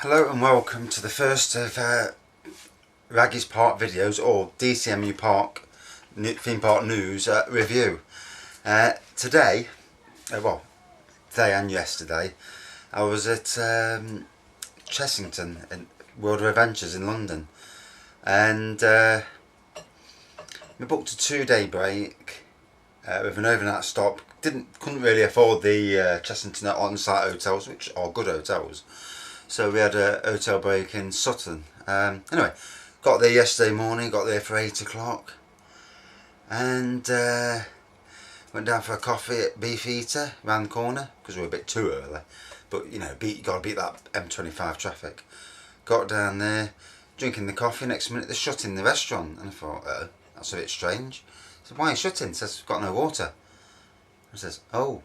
Hello and welcome to the first of Raggy's Park videos, or DCMU Park theme park news review. Today and yesterday, I was at Chessington World of Adventures in London, and we booked a 2-day break with an overnight stop. Couldn't really afford the Chessington on-site hotels, which are good hotels. So we had a hotel break in Sutton. Anyway, got there yesterday morning, got there for 8 o'clock, and went down for a coffee at Beefeater round the corner because we were a bit too early. But you know, you got to beat that M25 traffic. Got down there, drinking the coffee. Next minute, they're shutting the restaurant, and I thought, oh, that's a bit strange. I said, why are you shutting? He says, we've got no water. I says, oh.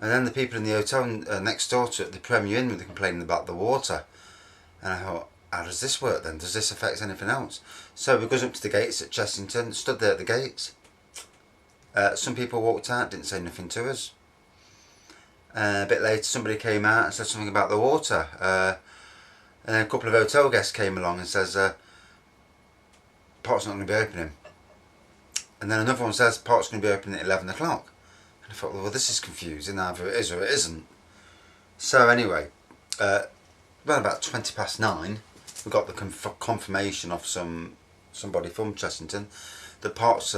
And then the people in the hotel next door to it, the Premier Inn, were complaining about the water. And I thought, how does this work then? Does this affect anything else? So we goes up to the gates at Chessington, stood there at the gates. Some people walked out, didn't say nothing to us. A bit later, somebody came out and said something about the water. And then a couple of hotel guests came along and says, park's not going to be opening. And then another one says, park's going to be opening at 11 o'clock. I thought, well, this is confusing, either it is or it isn't. So anyway, around about 20 past 9, we got the confirmation of somebody from Chessington. The parks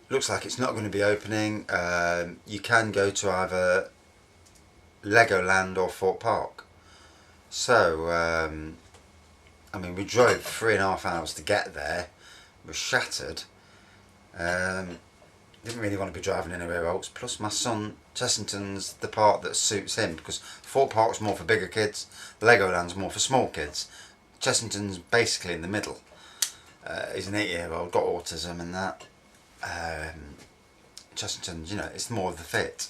looks like it's not going to be opening. You can go to either Legoland or Thorpe Park. So, I mean, we drove 3.5 hours to get there. We were shattered. Didn't really want to be driving anywhere else. Plus my son, Chessington's the park that suits him, because Thorpe Park's more for bigger kids, Legoland's more for small kids. Chessington's basically in the middle. He's an 8-year-old, got autism and that. Chessington's, you know, it's more of the fit.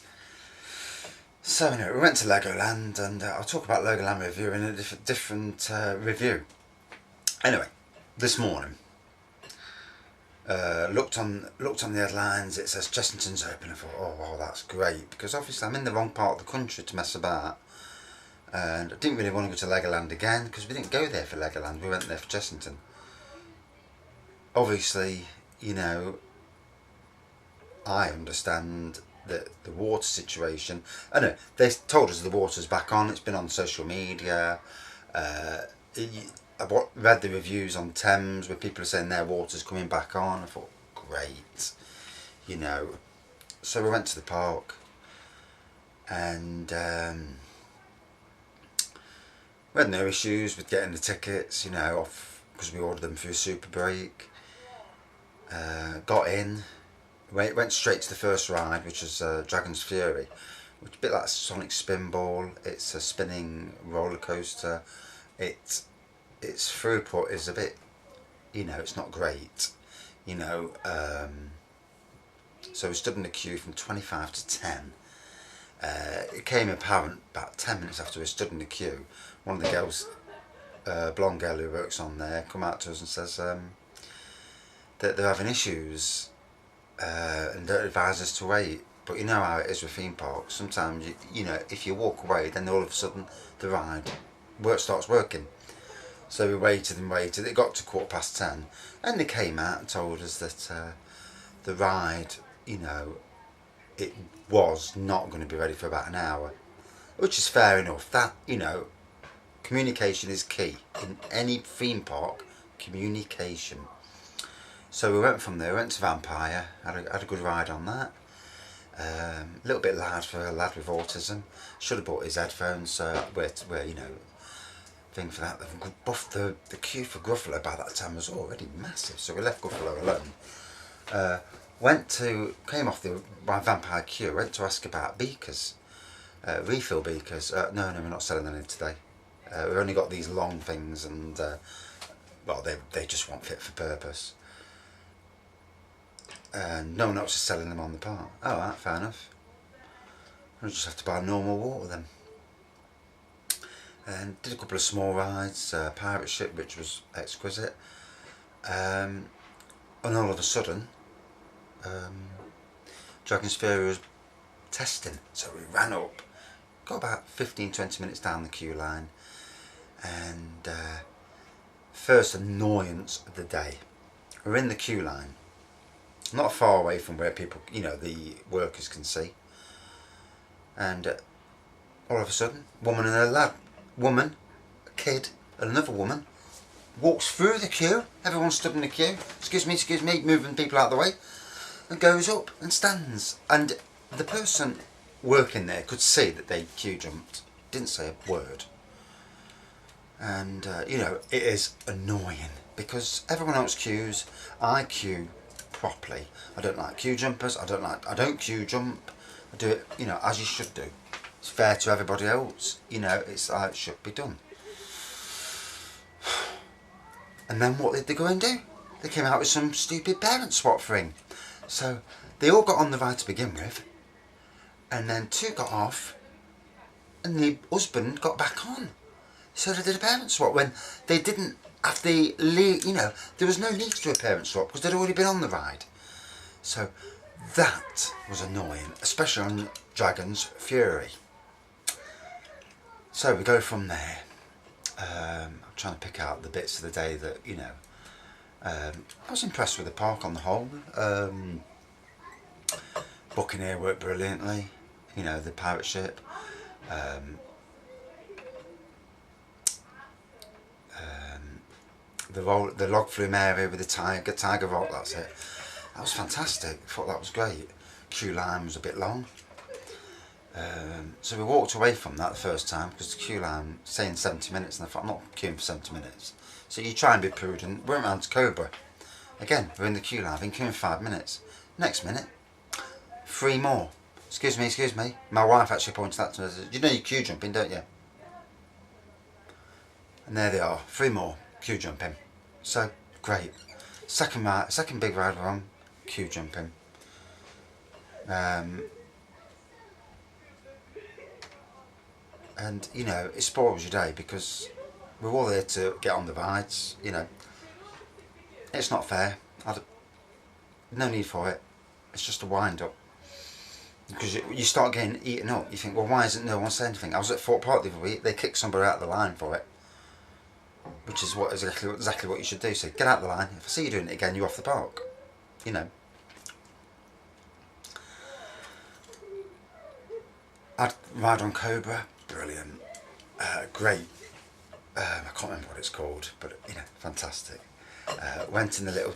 So anyway, we went to Legoland, and I'll talk about Legoland review in a different review. Anyway, this morning, looked on the headlines. It says Chessington's open. I thought, oh wow, that's great, because obviously I'm in the wrong part of the country to mess about, and I didn't really want to go to Legoland again because we didn't go there for Legoland. We went there for Chessington. Obviously, you know, I understand that the water situation. I know they told us the water's back on. It's been on social media. I read the reviews on Thames where people are saying their water's coming back on. I thought, great, you know. So we went to the park, and we had no issues with getting the tickets, you know, off because we ordered them through Super Break. Got in, went straight to the first ride, which was Dragon's Fury, which is a bit like Sonic Spinball. It's a spinning roller coaster. Its throughput is a bit, you know, it's not great, you know. So we stood in the queue from 25 to 10. It came apparent about 10 minutes after we stood in the queue. One of the girls, blonde girl who works on there, come out to us and says that they're having issues and don't advise us to wait. But you know how it is with theme parks. Sometimes, you know, if you walk away, then all of a sudden the ride starts working. So we waited and waited. It got to 10:15, and they came out and told us that the ride, you know, it was not going to be ready for about an hour, which is fair enough. That, you know, communication is key in any theme park. Communication. So we went from there. Went to Vampire. Had a good ride on that. A little bit loud for a lad with autism. Should have bought his headphones. So we're you know. Thing for that. The queue for Gruffalo by that time was already massive, so we left Gruffalo alone. Came off my Vampire queue, went to ask about beakers, refill beakers. No, we're not selling any today. We've only got these long things, and well, they just weren't fit for purpose. And no one else is selling them on the park. Oh, right, fair enough. We'll just have to buy normal water then. And did a couple of small rides, pirate ship, which was exquisite, and all of a sudden Dragon's Fury was testing, so we ran up, got about 15-20 minutes down the queue line, and first annoyance of the day. We're in the queue line, not far away from where people, the workers can see, and all of a sudden, woman, a kid, and another woman walks through the queue. Everyone's stood in the queue. Excuse me, moving people out of the way, and goes up and stands. And the person working there could see that they queue jumped. Didn't say a word. And it is annoying because everyone else queues. I queue properly. I don't like queue jumpers. I don't queue jump. I do it, as you should do. It's fair to everybody else. It's how it should be done. And then what did they go and do? They came out with some stupid parent swap thing. So they all got on the ride to begin with, and then two got off, and the husband got back on. So they did a parent swap when they didn't have the there was no need to do a parent swap because they'd already been on the ride. So that was annoying, especially on Dragon's Fury. So we go from there. I'm trying to pick out the bits of the day that, I was impressed with the park on the whole. Buccaneer worked brilliantly, the pirate ship. The log flume area with the tiger rock, that's it. That was fantastic. I thought that was great. Queue line was a bit long. So we walked away from that the first time because the queue line saying 70 minutes, and I thought, I'm not queuing for 70 minutes. So you try and be prudent. Went round to Cobra. Again, we're in the queue line, I've been queuing 5 minutes. Next minute, 3 more. Excuse me. My wife actually pointed that to me. You know you're queue jumping, don't you? And there they are, 3 more queue jumping. So great. Second big ride we're on, queue jumping. And it spoils your day because we're all there to get on the rides. It's not fair. No need for it. It's just a wind up. Because you start getting eaten up. You think, well, why isn't no one saying anything? I was at Fort Park the other week. They kicked somebody out of the line for it, which is exactly what you should do. So get out of the line. If I see you doing it again, you're off the park. I'd ride on Cobra. Brilliant. Great. I can't remember what it's called, but fantastic. Went in the little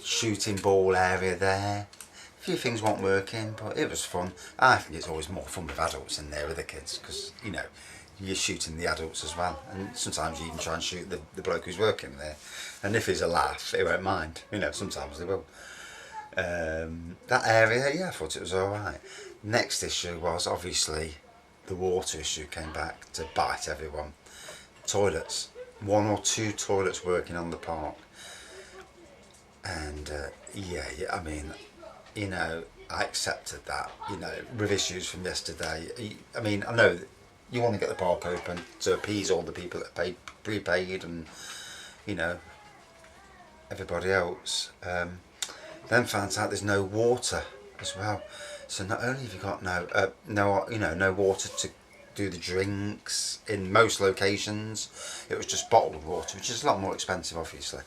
shooting ball area there. A few things weren't working, but it was fun. I think it's always more fun with adults in there with the kids because you're shooting the adults as well, and sometimes you even try and shoot the bloke who's working there, and if he's a laugh he won't mind. Sometimes they will. That area, I thought it was alright. Next issue was obviously the water issue came back to bite everyone. Toilets. 1 or 2 toilets working on the park. And I accepted that, with issues from yesterday. I know that you want to get the park open to appease all the people that paid prepaid and, everybody else. Then found out there's no water as well. So not only have you got no water to do the drinks in most locations, it was just bottled water, which is a lot more expensive, obviously.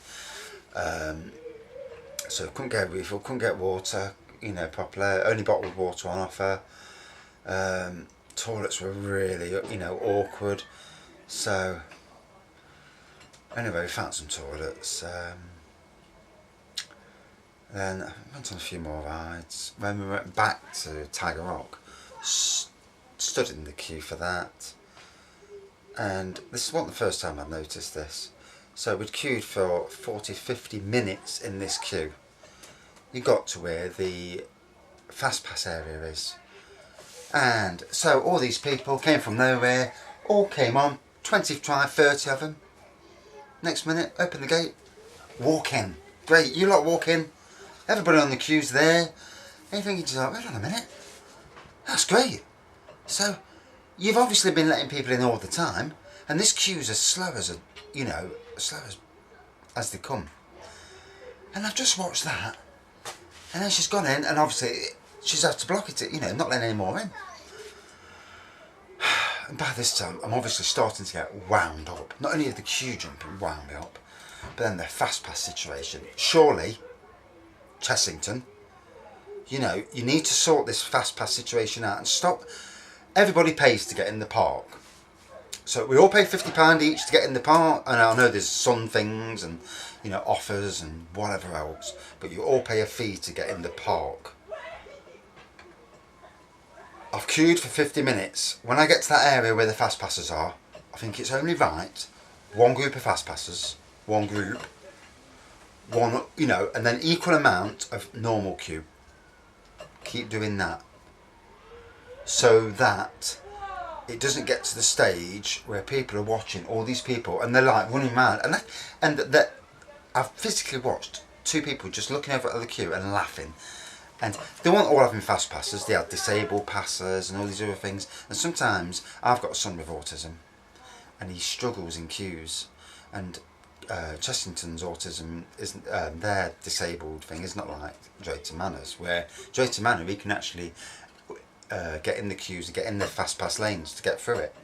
So couldn't get a refill, couldn't get water, properly. Only bottled water on offer. Toilets were really, awkward. So anyway, we found some toilets. Then I went on a few more rides. When we went back to Tiger Rock, stood in the queue for that. And this wasn't the first time I'd noticed this. So we'd queued for 40-50 minutes in this queue. You got to where the fast pass area is. And so all these people came from nowhere, all came on, 25, 30 of them. Next minute, open the gate, walk in. Great, you lot walk in. Everybody on the queue's there. And you're thinking to yourself, wait on a minute, that's great. So you've obviously been letting people in all the time, and this queue's as slow as as they come. And I've just watched that, and then she's gone in, and obviously she's had to block it, not letting any more in. And by this time, I'm obviously starting to get wound up. Not only the queue jumping wound me up, but then the fast pass situation. Surely, Chessington, you know, you need to sort this fast pass situation out and stop. Everybody pays to get in the park. So we all pay £50 each to get in the park. And I know there's some things and, you know, offers and whatever else. But you all pay a fee to get in the park. I've queued for 50 minutes. When I get to that area where the fast passes are, I think it's only right. One group of fast passes, one group, one, you know, and then equal amount of normal queue. Keep doing that. So that it doesn't get to the stage where people are watching all these people and they're like running mad. And that I've physically watched 2 people just looking over at the queue and laughing. And they weren't all having fast passes, they had disabled passes and all these other things. And sometimes I've got a son with autism and he struggles in queues. And Chessington's autism isn't, their disabled thing is not like Drayton Manor's, where Drayton Manor we can actually get in the queues and get in the fast pass lanes to get through it.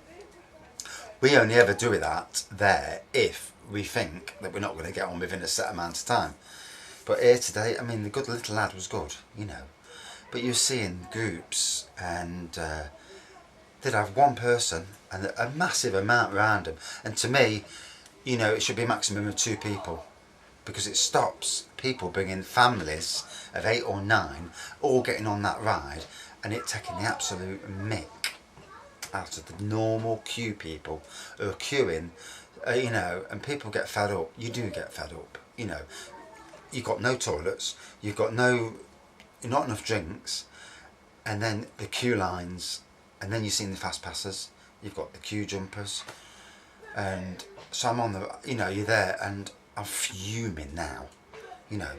We only ever do that there if we think that we're not going to get on within a set amount of time. But here today, I mean, the good little lad was good, you know. But you're seeing groups and they'd have one person and a massive amount around them. And to me, you know, it should be a maximum of 2 people because it stops people bringing families of 8 or 9 all getting on that ride and it taking the absolute mick out of the normal queue people who are queuing, you know, and people get fed up. You do get fed up, you know. You've got no toilets, you've got not enough drinks, and then the queue lines, and then you've seen the fast passers, you've got the queue jumpers, and so I'm on the, you know, you're there, and I'm fuming now, you know.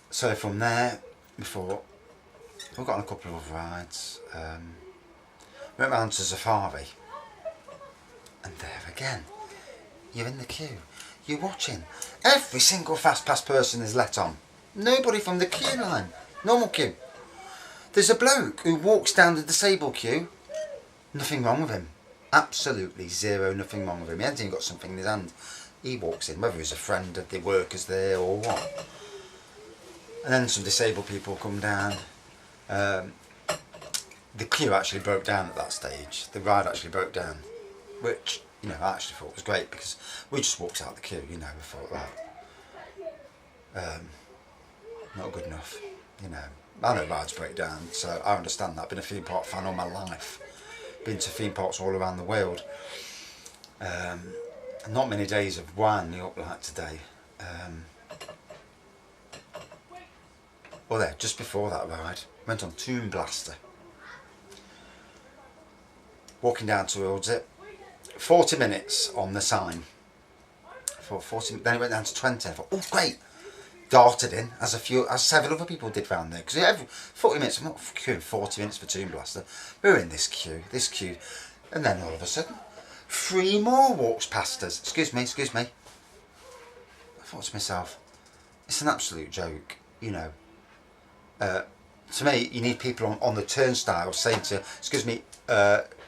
So from there, before, we've got on a couple of other rides, went round to Safari, and there again, you're in the queue. You're watching. Every single fast pass person is let on. Nobody from the queue line. Normal queue. There's a bloke who walks down the disabled queue. Nothing wrong with him. Absolutely zero, nothing wrong with him. He hasn't even got something in his hand. He walks in, whether he's a friend of the workers there or what. And then some disabled people come down. The queue actually broke down at that stage. The ride actually broke down. Which, you know, I actually thought was great because we just walked out the queue, you know, we thought that. Not good enough, you know. I know rides break down, so I understand that. Been a theme park fan all my life. Been to theme parks all around the world. Not many days have wound me up like today. Well there, just before that ride, went on Tomb Blaster. Walking down towards it. 40 minutes on the sign. For 40, then it went down to 20. I thought, oh great! Darted in as several other people did round there. Because every 40 minutes, I'm not queuing 40 minutes for Tomb Blaster. We're in this queue, and then all of a sudden, 3 more walks past us. Excuse me. I thought to myself, it's an absolute joke, you know. To me, you need people on the turnstile saying to, excuse me,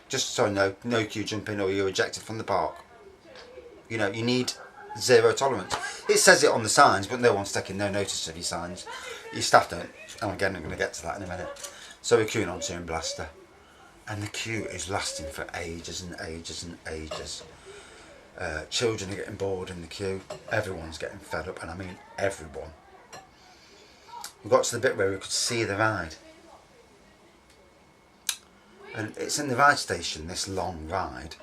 just so no queue jumping or you're ejected from the park. You know, you need zero tolerance. It says it on the signs, but no one's taking no notice of your signs. Your staff don't. And again, I'm going to get to that in a minute. So we're queuing on Tomb Blaster. And the queue is lasting for ages and ages and ages. Children are getting bored in the queue. Everyone's getting fed up, and I mean everyone. We got to the bit where we could see the ride. And it's in the ride station, this long ride.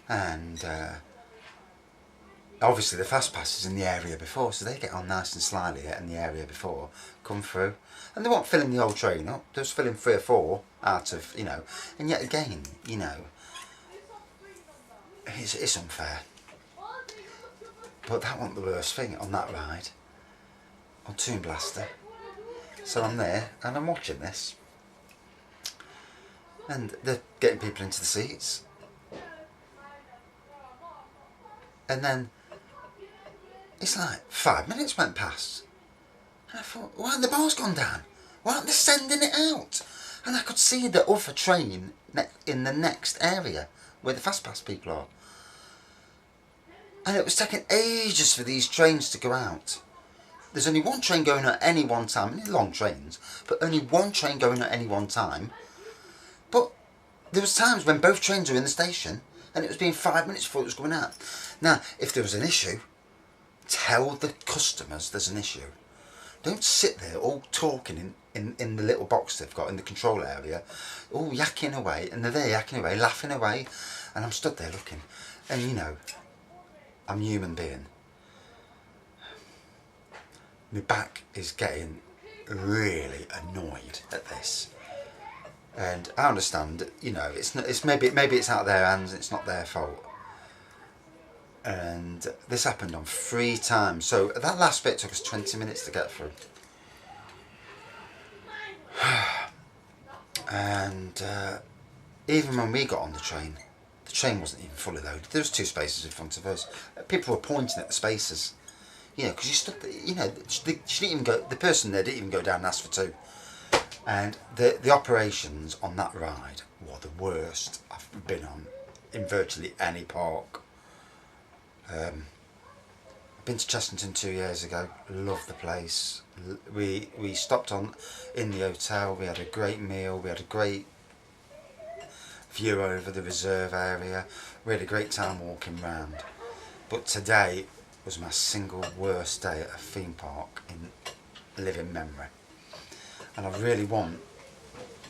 And obviously the fast pass is in the area before, so they get on nice and slyly in the area before, come through. And they won't filling the whole train up, they're just filling 3 or 4 out of, you know. And yet again, you know, it's unfair. But that wasn't the worst thing on that ride, on Tomb Blaster. So I'm there, and I'm watching this. And they're getting people into the seats. And then, it's like 5 minutes went past. And I thought, why haven't the bar's gone down? Why aren't they sending it out? and I could see the other train in the next area where the fast pass people are. And it was taking ages for these trains to go out. There's only one train going at any one time, and they're long trains, but only one train going at any one time. But there was times when both trains were in the station, and it was being 5 minutes before it was going out. Now, if there was an issue, tell the customers there's an issue. Don't sit there all talking in the little box they've got in the control area, all yakking away, and they're there yakking away, laughing away, and I'm stood there looking. And you know, I'm a human being. My back is getting really annoyed at this. And I understand, you know, maybe it's out of their hands, it's not their fault. And this happened on 3 times. So that last bit took us 20 minutes to get through. And even when we got on the train wasn't even fully loaded. There was 2 spaces in front of us. People were pointing at the spaces. You know, because you stood there, you know, she didn't even go, the person there didn't even go down and ask for 2. And the operations on that ride were the worst I've been on in virtually any park. I've been to Chessington 2 years ago. Loved the place. We stopped in the hotel. We had a great meal. We had a great view over the reserve area. We had a great time walking round. But today was my single worst day at a theme park in living memory. And I really want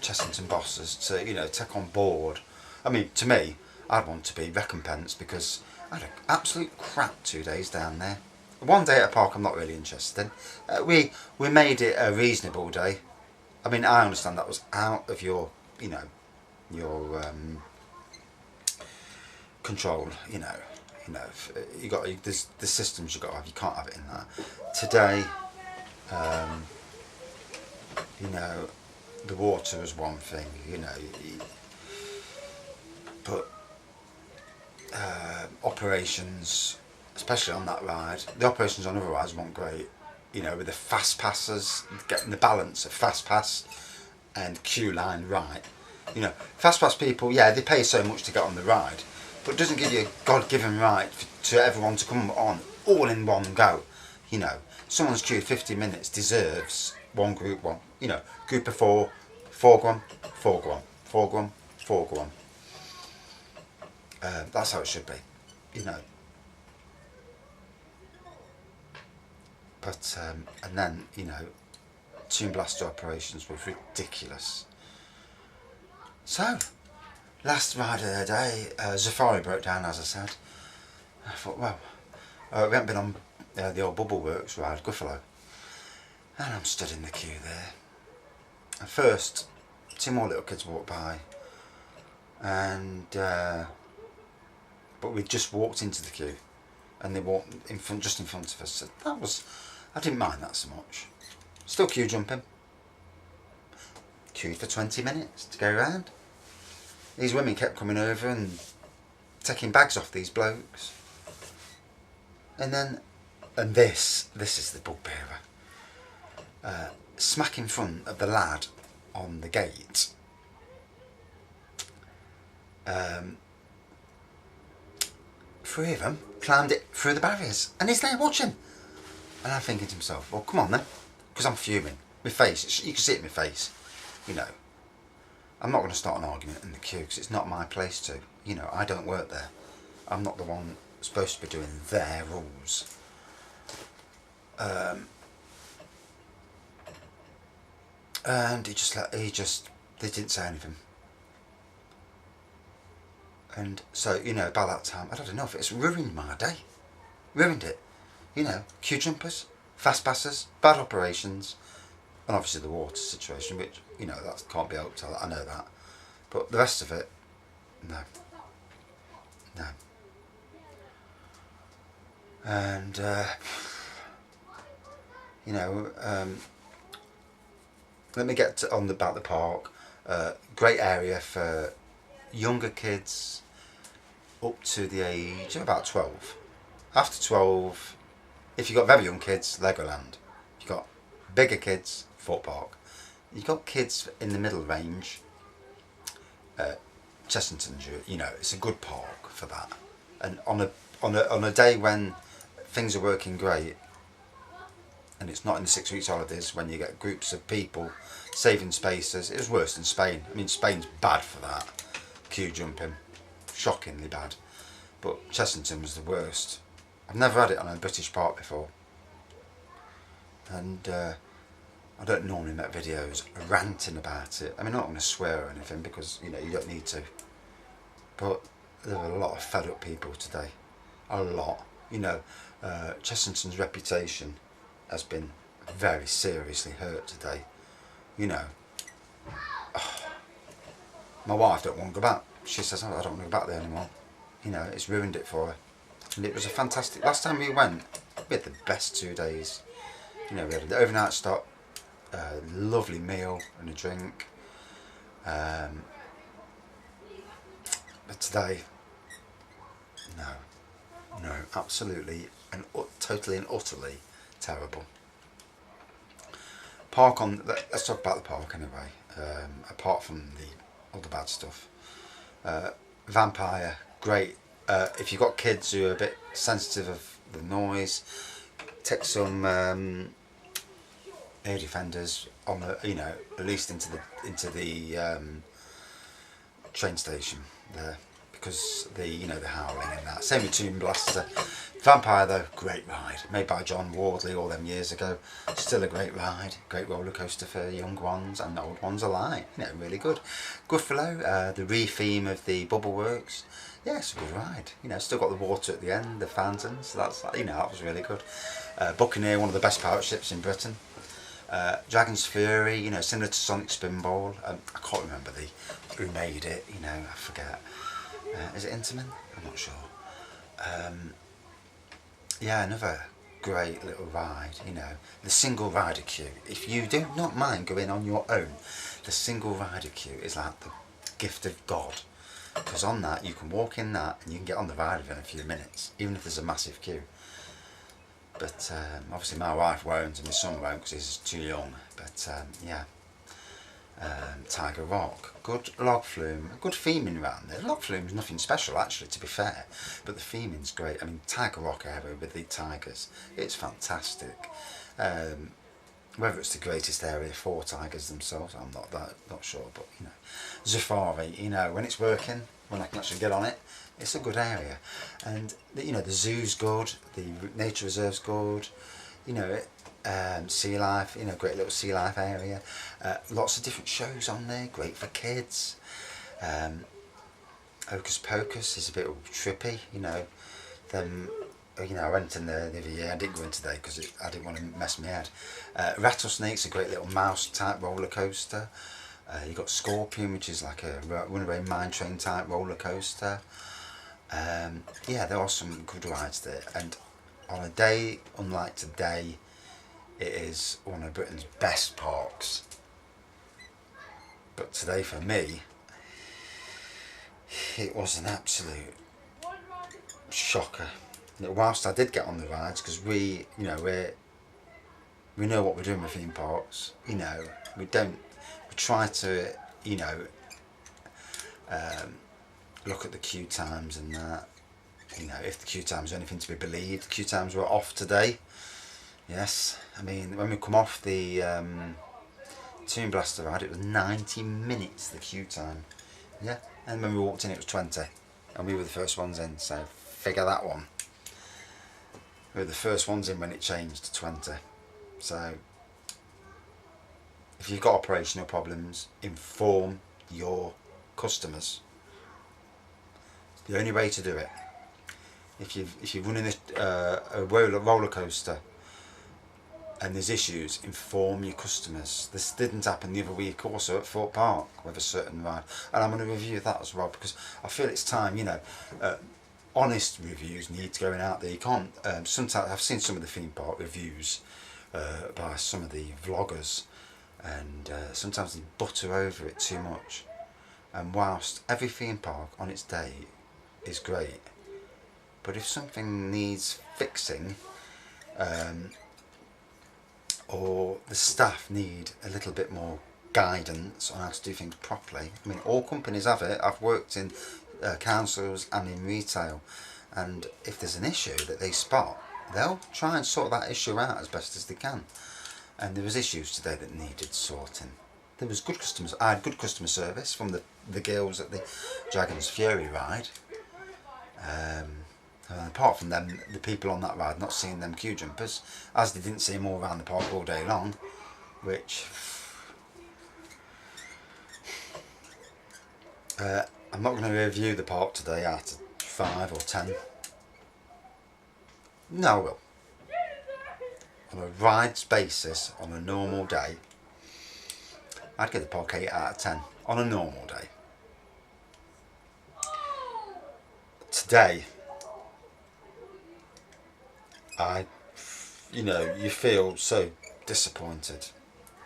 Chessington bosses to, you know, take on board. I mean, to me, I'd want to be recompensed because I had an absolute crap 2 days down there. One day at a park I'm not really interested in. We made it a reasonable day. I mean, I understand that was out of your, you know, your control. You know, you got there's the systems you got to have. You can't have it in that. Today, you know, the water was one thing. You know, but operations, especially on that ride, the operations on other rides weren't great. You know, with the fast passes, getting the balance of fast pass and queue line right. You know, fast pass people, yeah, they pay so much to get on the ride, but it doesn't give you a God-given right to everyone to come on all in one go. You know, someone's queued 50 minutes deserves one group one. You know, group of 4 go on, 4 go on, 4 go on, 4 go on. That's how it should be, you know. But and then, you know, Toon Blaster operations were ridiculous. So, last ride of the day, Safari broke down, as I said. I thought, well, we haven't been on the old Bubble Works ride, Gruffalo. And I'm stood in the queue there. At first, 2 more little kids walked by. And, but we just walked into the queue. And they walked in front, just in front of us. So that was, I didn't mind that so much. Still queue jumping. Queued for 20 minutes to go round. These women kept coming over and taking bags off these blokes. And then, and this is the bugbearer. Smack in front of the lad on the gate. 3 of them climbed it through the barriers and he's there watching. And I'm thinking to myself, well, come on then, because I'm fuming. My face, you can see it in my face, you know. I'm not going to start an argument in the queue because it's not my place to. You know, I don't work there. I'm not the one supposed to be doing their rules. And they didn't say anything. And so, you know, by that time, I'd had enough. It's ruined my day. Ruined it. You know, queue jumpers, fast passers, bad operations, and obviously the water situation, which, you know, that can't be helped. I know that. But the rest of it, no. No. And, you know, let me get on about the park. Great area for younger kids up to the age of about 12. After 12, if you've got very young kids, Legoland. If you've got bigger kids, Fort Park. you've got kids in the middle range. Chessington, you know, it's a good park for that. And on a day when things are working great, and it's not in the 6 weeks holidays when you get groups of people saving spaces. It was worse than Spain. I mean, Spain's bad for that. Queue jumping, shockingly bad. But Chessington was the worst. I've never had it on a British park before, and I don't normally make videos ranting about it. I mean, I'm not going to swear or anything because, you know, you don't need to. But there were a lot of fed up people today. A lot. You know, Chessington's reputation has been very seriously hurt today. You know, my wife don't want to go back. She says, oh, I don't want to go back there anymore. You know, it's ruined it for her. And it was a fantastic, last time we went, we had the best 2 days. You know, we had an overnight stop, a lovely meal and a drink. But today, no, absolutely and totally and utterly terrible. Park on, let's talk about the park anyway, apart from all the bad stuff. Vampire, great. If you've got kids who are a bit sensitive of the noise, take some air defenders on the, you know, at least into the train station there, because the howling and that. Same with Tomb Blaster. Vampire though, great ride, made by John Wardley all them years ago. Still a great ride, great roller coaster for young ones and old ones alike. You know, really good. Gruffalo, the re-theme of the Bubble Works. Yeah, it's a good ride. You know, still got the water at the end, the fountains. So that's, you know, that was really good. Buccaneer, one of the best pirate ships in Britain. Dragon's Fury, you know, similar to Sonic Spinball. I can't remember who made it. You know, I forget. Is it Intamin? I'm not sure. Yeah, another great little ride. You know, the single rider queue. If you do not mind going on your own, the single rider queue is like the gift of God. Because on that you can walk in that and you can get on the ride within a few minutes, even if there's a massive queue. But obviously my wife won't and my son won't because he's too young. But yeah, Tiger Rock, good log flume, good theming around there. Log flume's nothing special actually, to be fair, but the theming's great. I mean, Tiger Rock area with the tigers, it's fantastic. Whether it's the greatest area for tigers themselves, I'm not sure, but you know, Zafari, you know, when it's working, when I can actually get on it, it's a good area. And you know, the zoo's good, the nature reserve's good, you know, sea life, you know, great little sea life area. Lots of different shows on there, great for kids. Hocus Pocus is a bit trippy, you know. You know, I went in there the other year. I didn't go in today because I didn't want to mess my head. Rattlesnake's a great little mouse type roller coaster. You got Scorpion, which is like a runaway mine train type roller coaster. Yeah, there are some good rides there. And on a day unlike today, it is one of Britain's best parks. But today for me, it was an absolute shocker. Whilst I did get on the rides, because we know what we're doing with theme parks. You know, we try to, you know, look at the queue times and that. You know, if the queue times are anything to be believed, the queue times were off today. Yes, I mean, when we come off the Tomb Blaster ride, it was 90 minutes the queue time. Yeah, and when we walked in, it was 20, and we were the first ones in. So figure that one. We were the first ones in when it changed to 20. So if you've got operational problems, inform your customers. It's the only way to do it. If you're running a roller coaster and there's issues, inform your customers. This didn't happen the other week also at Fort Park with a certain ride, and I'm going to review that as well, because I feel it's time, you know, honest reviews need to go out there. You can't, sometimes I've seen some of the theme park reviews by some of the vloggers, and sometimes they butter over it too much. And whilst every theme park on its day is great, but if something needs fixing, or the staff need a little bit more guidance on how to do things properly. I mean, all companies have it. I've worked in councils and in retail, and if there's an issue that they spot, they'll try and sort that issue out as best as they can. And there was issues today that needed sorting. There was good customers. I had good customer service from the girls at the Dragon's Fury ride. And apart from them, the people on that ride, not seeing them queue jumpers, as they didn't see them all around the park all day long, which I'm not going to review the park today out of 5 or 10. No, I will. On a rides basis, on a normal day, I'd give the park 8 out of 10 on a normal day. Today, you feel so disappointed,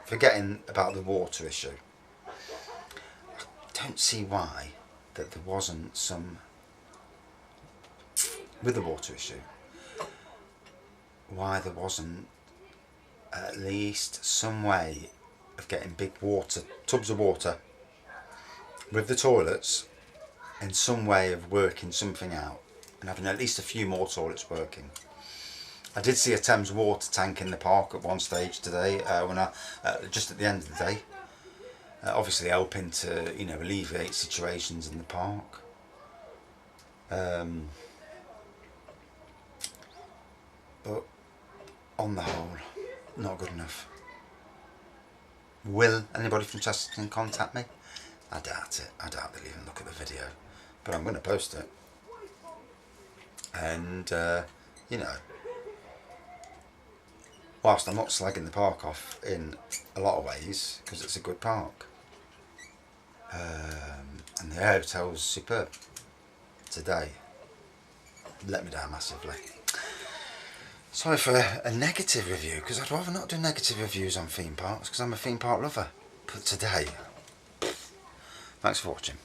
forgetting about the water issue. I don't see why that there wasn't some, with the water issue, why there wasn't at least some way of getting big tubs of water with the toilets, in some way of working something out and having at least a few more toilets working. I did see a Thames water tank in the park at one stage today, just at the end of the day, obviously helping to alleviate situations in the park. But on the whole, not good enough. Will anybody from Chessington contact me? I doubt it. I doubt they'll even look at the video, but I'm going to post it. And whilst I'm not slagging the park off in a lot of ways, because it's a good park, and the hotel's superb, today let me down massively. Sorry for a negative review, because I'd rather not do negative reviews on theme parks, because I'm a theme park lover. But today, thanks for watching.